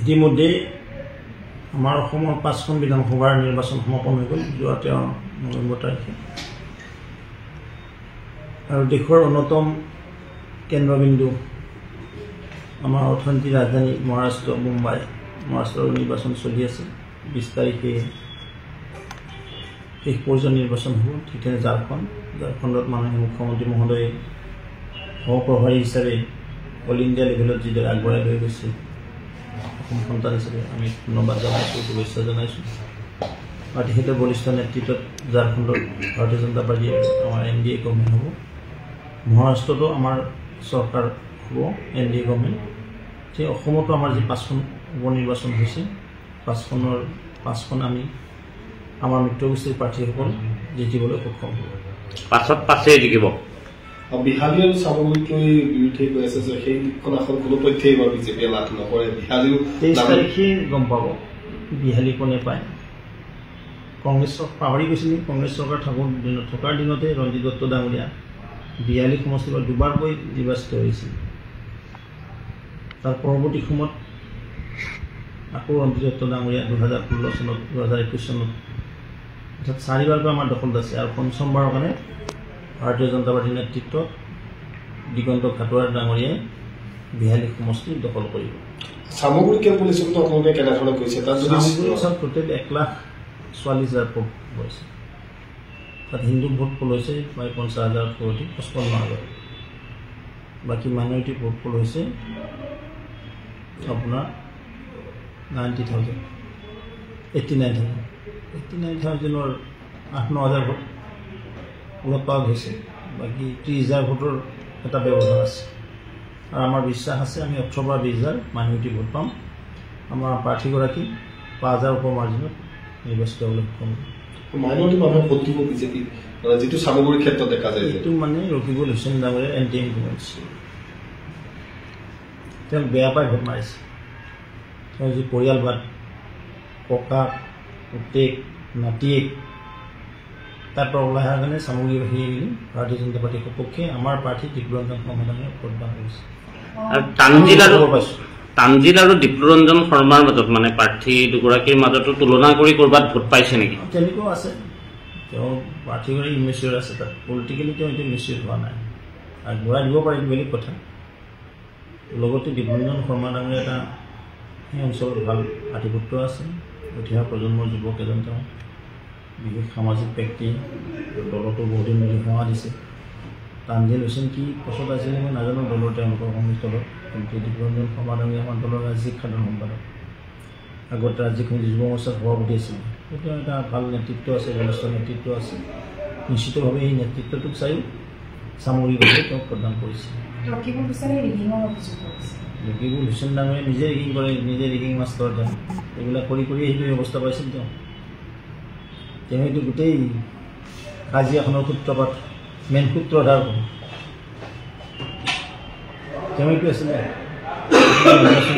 ইতিমধ্যে আমাৰ অসমৰ 5খন বিধানসভাৰ নিৰ্বাচন সমাপন হৈ গ'ল যোৱা 13 নৱেম্বৰ তাৰিখে আৰু দেশৰ অন্যতম কেন্দ্ৰবিন্দু আমাৰ অৰ্থনীতিৰ ৰাজধানী মহাৰাষ্ট্ৰ মুম্বাই মহাৰাষ্ট্ৰৰ নিৰ্বাচন চলি আছে 20 তাৰিখে শেষ পৰ্যায়ৰ নিৰ্বাচন হ'ব ঠিক তেনে ঝাৰখণ্ডত মাননীয় মুখ্যমন্ত্ৰী মহোদয়ে সহপ্ৰভাৰী হিচাপে অল ইণ্ডিয়া লেভেলত যিদৰে আগবঢ়াই লৈ গৈছে অসম সন্তান হিচাপে আমি ধন্যবাদ জনাইছোঁ শুভেচ্ছা জনাইছোঁ আৰু তেখেতৰ বলিষ্ঠ নেতৃত্বত ঝাৰখণ্ডত ভাৰতীয় জনতা পাৰ্টী আমাৰ NDA গভৰ্ণমেণ্ট হ'ব মহাৰাষ্ট্ৰতো আমাৰ চৰকাৰ হ'ব NDA গভৰ্ণমেণ্ট সেই অসমতো আমাৰ যি 5খন উপ নিৰ্বাচন হৈছে 5খন আমি আমাৰ মিত্ৰগোষ্ঠীৰ প্ৰাৰ্থীসকল জিকিবলৈ সক্ষম হ'ব পাছেই জিকিব বিহালী আৰু চামগুৰিলৈ বিৰুদ্ধে কৈ আছে যে সেইখন আসন কোনো পক্ষে এইবাৰ বিজেপিয়ে লাভ নকৰে বিহালীও 23 তাৰিখে গম পাব বিহালী কোনে পায় কংগ্ৰেছক পাহৰি গৈছিল কংগ্ৰেছ চৰকাৰ থকাৰ দিনতে ৰঞ্জিত দত্ত ডাঙৰীয়া বিহালী সমষ্টিৰ পৰা দুবাৰকৈ নিৰ্বাচিত হৈছিল তাৰ পৰৱৰ্তী সময়ত আকৌ ৰঞ্জিত দত্ত ডাঙৰীয়া 2016 চনত 2021 চনত অৰ্থাৎ 4বাৰকৈ আমাৰ দখলত আছে আৰু পঞ্চমবাৰৰ কাৰণে ভাৰতীয় জনতা পাৰ্টীৰ নেতৃত্বত দিগন্ত খাটোৱাৰ ডাঙৰীয়াই বিহালী সমষ্টি দখল কৰিব চামগুৰি কেলকুলেশ্যনটো আপোনালোকে কেনেধৰণে কৈছে তাত যদি টোটেল 1,44,000 ভোট হৈছে তাত হিন্দু ভোট পোল হৈছে প্ৰায় 50,000 কোটি 55,000 বাকী মাইনৰিটি ভোট পোল হৈছে আপোনাৰ 89,000 89,000ৰ 8-9,000 ভোট ওলট পালট হৈছে বাকী 30,000 ভোটৰ এটা ব্যৱধান আছে আৰু আমাৰ বিশ্বাস আছে আমি 18 পৰা 20,000 মাইনৰিটি ভোট পাম আমাৰ প্ৰাৰ্থীগৰাকী 5,000 ওপৰ মাৰ্জিনত নিৰ্বাচিত হ'বলৈ সক্ষম হ'ব মাইনৰিটি মানুহে ভোট দিব বিজেপি যিটো চামগুৰিৰ ক্ষেত্ৰত দেখা যায় এইটো মানে ৰকিবুল হুছেইন ডাঙৰীয়াৰ এণ্টি ইনফ্লুৱেঞ্চ তেওঁ বেয়া পাই ভোট মাৰিছে তেওঁ যি পৰিয়ালবাদ ককা পুতেক নাতিয়েক তাৰ পৰা ওলাই অহাৰ কাৰণে চামগুৰিবাসীয়ে মিলি ভাৰতীয় জনতা পাৰ্টীৰ সপক্ষে আমাৰ প্ৰাৰ্থী দিব্যৰঞ্জন শৰ্মাদাঙে ভোটদান কৰিছে আৰু তানজিল আৰু দিব্যৰঞ্জন শৰ্মাৰ মাজত মানে প্ৰাৰ্থী দুগৰাকীৰ মাজতো তুলনা কৰি ক'ৰবাত ভোট পাইছে নেকি তেনেকুৱাও আছে তেওঁ প্ৰাৰ্থীগৰাকী ইমেচিয়ৰ আছে তাত পলিটিকেলি তেওঁ এতিয়া ইমেচিয়ৰ হোৱা নাই আগবঢ়াই দিব পাৰিম বেলেগ কথা লগতে দিব্যৰঞ্জন শৰ্মা ডাঙৰীয়া এটা সেই অঞ্চলত ভাল আধিপত্য আছে উঠি অহা প্ৰজন্মৰ যুৱক এজন তেওঁ বিশেষ সামাজিক ব্যক্তি দলতো বহুদিন মিলি সেৱা দিছে তানজিল হুছেইন কি পছত আছিলে মই নাজানো দলৰ তেওঁলোকৰ কংগ্ৰেছ দলত কিন্তু দিব্যৰঞ্জন শৰ্মা ডাঙৰীয়া আমাৰ দলৰ ৰাজ্যিক সাধাৰণ সম্পাদক আগতে ৰাজ্যিক যুৱ মৰ্চাৰ সভাপতি আছিল তেওঁ এটা ভাল নেতৃত্ব আছে বলিষ্ঠ নেতৃত্ব আছে নিশ্চিতভাৱে এই নেতৃত্বটোক চাই চামগুৰিবাসীয়ে তেওঁক প্ৰদান কৰিছে ৰকিবুল হুছেইন ডাঙৰীয়া নিজে ৰেগিং কৰে নিজে ৰেগিং মাষ্টৰ তেওঁ এইবিলাক কৰি সেইটো অৱস্থা পাইছিল তেওঁ এইটো গোটেই কাজিয়াখনৰ সূত্ৰপাত মেইন সূত্ৰধাৰ তেওঁ এইটো আছিলে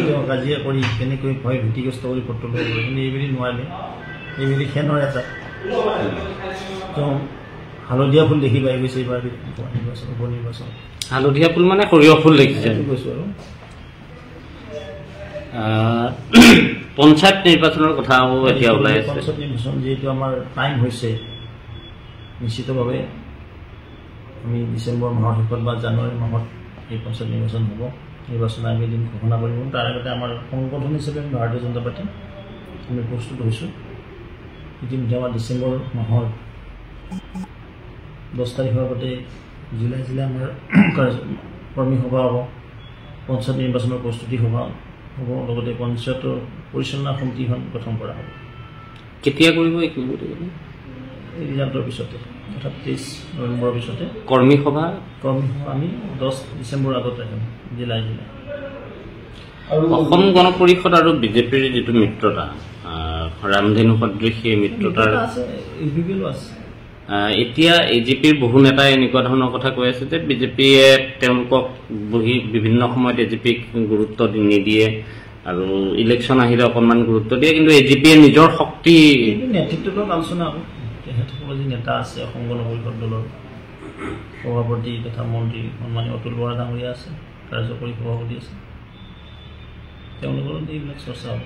তেওঁ কাজিয়া কৰি কেনেকৈ ভয় ভীতিগ্ৰস্ত কৰি ভোটটো লৈ গ'ল কিন্তু এইবেলি নোৱাৰিলে এইবেলি খেনৰ এটা তেওঁ হালধীয়া ফুল দেখি পাই গৈছে এইবাৰ উপ নিৰ্বাচন হালধীয়া ফুল মানে সৰিয়হ ফুল দেখিছে কৈছোঁ আৰু পঞ্চায়ত নিৰ্বাচনৰ কথাও এতিয়া ওলাই আছে পঞ্চায়ত নিৰ্বাচন যিহেতু আমাৰ টাইম হৈছে নিশ্চিতভাৱে আমি ডিচেম্বৰ মাহৰ শেষত বা জানুৱাৰী মাহত এই পঞ্চায়ত নিৰ্বাচন হ'ব নিৰ্বাচন আয়োগে দিন ঘোষণা কৰিব তাৰ আগতে আমাৰ সংগঠন হিচাপে আমি ভাৰতীয় জনতা পাৰ্টী আমি প্ৰস্তুত হৈছোঁ ইতিমধ্যে আমাৰ ডিচেম্বৰ মাহৰ 10 তাৰিখৰ আগতে জিলাই আমাৰ কৰ্মী সভা হ'ব পঞ্চায়ত নিৰ্বাচনৰ প্ৰস্তুতি সভা হ'ব লগতে পঞ্চায়তৰ পৰিচালনা সমিতিখন গঠন কৰা হ'ব কেতিয়া কৰিব এই ৰিজাল্টৰ পিছতে অৰ্থাৎ 23 নৱেম্বৰৰ পিছতে কৰ্মী সভা আমি 10 ডিচেম্বৰ আগত ৰাখিম জিলাই অসম গণ পৰিষদ আৰু বিজেপিৰ যিটো মিত্ৰতা ৰামধেনু সদৃশ সেই মিত্ৰতাৰ এতিয়া এজিপিৰ বহু নেতাই এনেকুৱা ধৰণৰ কথা কৈ আছে যে বিজেপিয়ে তেওঁলোকক বহি বিভিন্ন সময়ত এজিপিক গুৰুত্ব নিদিয়ে আৰু ইলেকশ্যন আহিলে অকণমান গুৰুত্ব দিয়ে কিন্তু এজিপিয়ে নিজৰ শক্তি নেতৃত্বটো আলোচনা হ'ব তেখেতসকলৰ যি নেতা আছে অসম গণ পৰিষদ দলৰ সভাপতি তথা মন্ত্ৰী সন্মানীয় অতুল বৰা ডাঙৰীয়া আছে কাৰ্যকৰী সভাপতি আছে তেওঁলোকৰ এইবিলাক চৰ্চা হ'ব।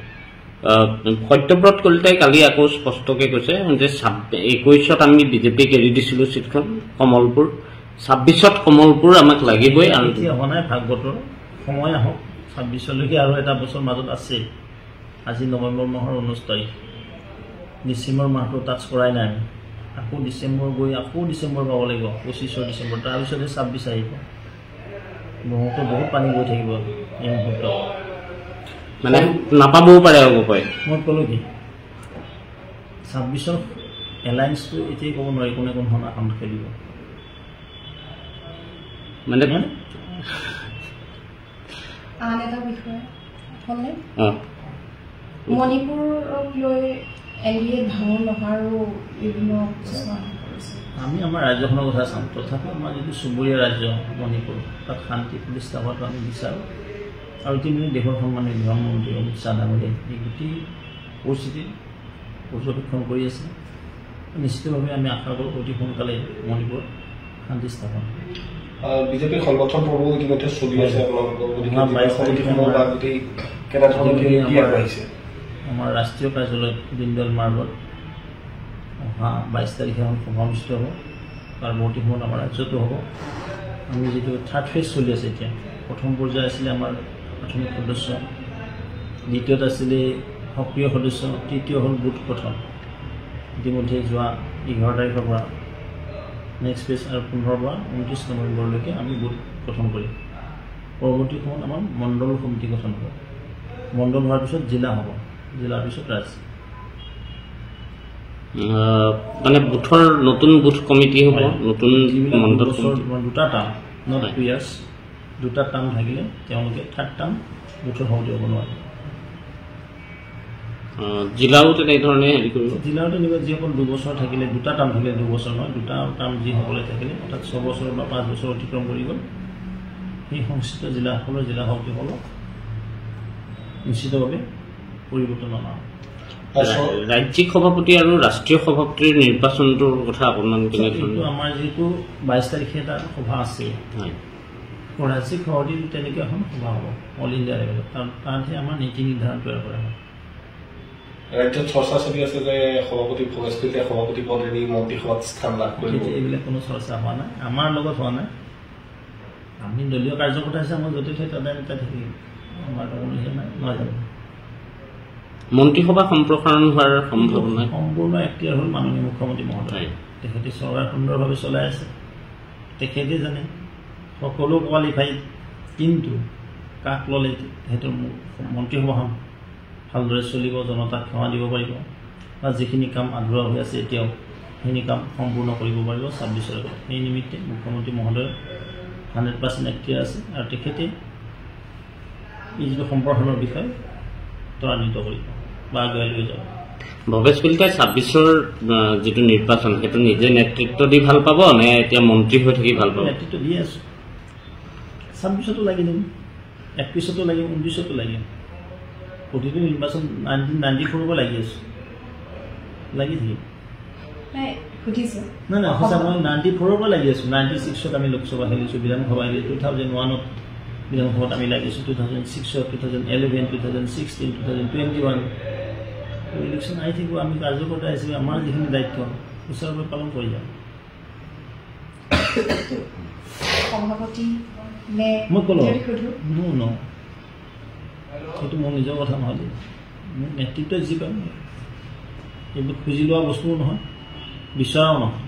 সত্যব্ৰত কলিতাই কালি আকৌ স্পষ্টকৈ কৈছে যে 21ত আমি বিজেপিক এৰি দিছিলোঁ চিটখন কমলপুৰ, 26ত কমলপুৰ আমাক লাগিবই। আৰু এতিয়া হোৱা নাই, ভাগৱতৰ সময় আহক, 26লৈকে আৰু এটা বছৰ মাজত আছে। আজি নৱেম্বৰ মাহৰ 19 তাৰিখ, ডিচেম্বৰ মাহটো টাচ কৰাই নাই আমি। আকৌ ডিচেম্বৰ গৈ আকৌ ডিচেম্বৰ পাব লাগিব, 25 ডিচেম্বৰ, তাৰপিছতে 26 আহিব। ব্ৰহ্মপুত্ৰত বহুত পানী গৈ থাকিব এই মুহূৰ্তত, মানে নাপাবও পাৰে হ'ব পাৰে। মই ক'লোঁ কি 26ৰ এলায়েন্সটো এতিয়াই ক'ব নোৱাৰি কোনে কোনখন আসন খেলিব। মানে আন এটা বিষয় হ'লে মণিপুৰক লৈ এনডিএ ভাঙন নহাৰো বিভিন্ন আমি আমাৰ ৰাজ্যখনৰ কথা চাম। তথাপিও আমাৰ যিটো চুবুৰীয়া ৰাজ্য মণিপুৰ, তাত শান্তি প্ৰতিষ্ঠা হোৱাটো আমি বিচাৰোঁ। আৰু ইতিমধ্যে দেশৰ সন্মানীয় গৃহমন্ত্ৰী অমিত শ্বাহ ডাঙৰীয়াই এই গোটেই পৰিস্থিতি পৰ্যবেক্ষণ কৰি আছে। নিশ্চিতভাৱে আমি আশা কৰোঁ অতি সোনকালে মণিপুৰত শান্তি স্থাপন। বিজেপিৰ সংগঠন পৰ্ব ইতিমধ্যে চলি আছে। আমাৰ ৰাষ্ট্ৰীয় কাৰ্যালয়ত দীনদয়াল মাৰ্গত অহা 22 তাৰিখে এখন সভা অনুষ্ঠিত হ'ব। পৰৱৰ্তী সময়ত আমাৰ ৰাজ্যতো হ'ব। আমি যিটো থাৰ্ড ফেজ চলি আছে এতিয়া, প্ৰথম পৰ্যায় আছিলে আমাৰ প্ৰাথমিক সদস্য, দ্বিতীয়ত আছিলে সক্ৰিয় সদস্য, তৃতীয় হ'ল বুথ গঠন। ইতিমধ্যে যোৱা 11 তাৰিখৰ পৰা নেক্সট ফেজ আৰু 15 পৰা 29 নৱেম্বৰলৈকে আমি বুথ গঠন কৰিম। পৰৱৰ্তী সময়ত আমাৰ মণ্ডল সমিতি গঠন হ'ব। মণ্ডল হোৱাৰ পিছত জিলা হ'ব, জিলাৰ পিছত ৰাজ্য। মানে বুথৰ নতুন বুথ কমিটি হ'ব, নতুন মণ্ডল দুটা টাৰ্ম, নট 2 ইয়াৰ্ছ, দুটা টাৰ্ম থাকিলে তেওঁলোকে থাৰ্ড টাৰ্ম বুথৰ সভাপতি হ'ব নোৱাৰে। জিলাও তেনেধৰণে হেৰি কৰিব। জিলাও তেনেকুৱা যিসকল 2 বছৰ থাকিলে, দুটা টাৰ্ম থাকিলে, 2 বছৰ নহয়, দুটা টাৰ্ম যিসকলে থাকিলে, অৰ্থাৎ 6 বছৰ বা 5 বছৰ অতিক্ৰম কৰি গ'ল, সেই সংশ্লিষ্ট জিলাসকলৰ জিলা সভাপতিসকলক নিশ্চিতভাৱে পৰিৱৰ্তন অনা হ'ব। ৰাজ্যিক সভাপতি আৰু ৰাষ্ট্ৰীয় সভাপতিৰ নিৰ্বাচনটোৰ কথা অকণমান কেনেধৰণে? আমাৰ যিটো 22 তাৰিখে এটা সভা আছে, ৰাজ্যিক সভাপতিৰ তেনেকৈ এখন সভা হ'ব অল ইণ্ডিয়া লেভেলত। তাতহে আমাৰ নীতি নিৰ্ধাৰণ তৈয়াৰ কৰা হয়। ৰাজ্যত চৰ্চা চলি আছে যে সভাপতি ভৱেশ কলিতাই সভাপতি পদ এৰি মন্ত্ৰীসভাত স্থান লাভ কৰিব। এইবিলাক কোনো চৰ্চা হোৱা নাই, আমাৰ লগত হোৱা নাই। আমি দলীয় কাৰ্যকৰ্তা আছে, আমাৰ য'তে থৈ তাতে নেতা থাকিম, আমাৰ কোনো হেৰি নাই, নহয় জানো? মন্ত্ৰীসভা সম্প্ৰসাৰণ হোৱাৰ সম্ভাৱনা সম্পূৰ্ণ এক্টিয়াৰ হ'ল মাননীয় মুখ্যমন্ত্ৰী মহোদয়। তেখেতে চৰকাৰ সুন্দৰভাৱে চলাই আছে, তেখেতে জানে, সকলো কোৱালিফাইড। কিন্তু কাক ল'লে তেখেতৰ মন্ত্ৰীসভাখন ভালদৰে চলিব, জনতাক সেৱা দিব পাৰিব, বা যিখিনি কাম আধৰুৱা হৈ আছে এতিয়াও সেইখিনি কাম সম্পূৰ্ণ কৰিব পাৰিব 26 আগত। সেই নিমিত্তে মুখ্যমন্ত্ৰী মহোদয় 100% এক্টিয়াৰ আছে, আৰু তেখেতে এই যিটো সম্প্ৰসাৰণৰ বিষয় ত্বৰান্বিত কৰিব বা আগুৱাই লৈ যাব। ভৱেশ কলিতাই 26ৰ যিটো নিৰ্বাচন, সেইটো নিজে নেতৃত্ব দি ভাল পাব নে এতিয়া মন্ত্ৰী হৈ থাকি ভাল পাব? নেতৃত্ব দি আছোঁ, 26তো লাগি দিম, 31তো লাগিম, 29তো লাগিম। প্ৰতিটো নিৰ্বাচন 1994 পৰা লাগি আছোঁ, লাগি থাকিম। নাই নাই সঁচা, মই 94 পৰা লাগি আছোঁ। 96ত আমি লোকসভা খেলিছোঁ, বিধানসভা খেলিছোঁ, 2001ত বিধানসভাত আমি লাগিছোঁ, 2006ত, 2011, 2016, 2021 ইলেকশ্যন আহি থাকিব। আমি কাৰ্যকৰ্তা হিচাপে আমাৰ যিখিনি দায়িত্ব সুচাৰুৰূপে পালন কৰি যাম। মই ক'লো সেইটো মোৰ নিজৰ কথা নহয়, মোৰ নেতৃত্বই যি পাম, এইবোৰ খুজি লোৱা বস্তুও নহয়, বিচৰাও নহয়।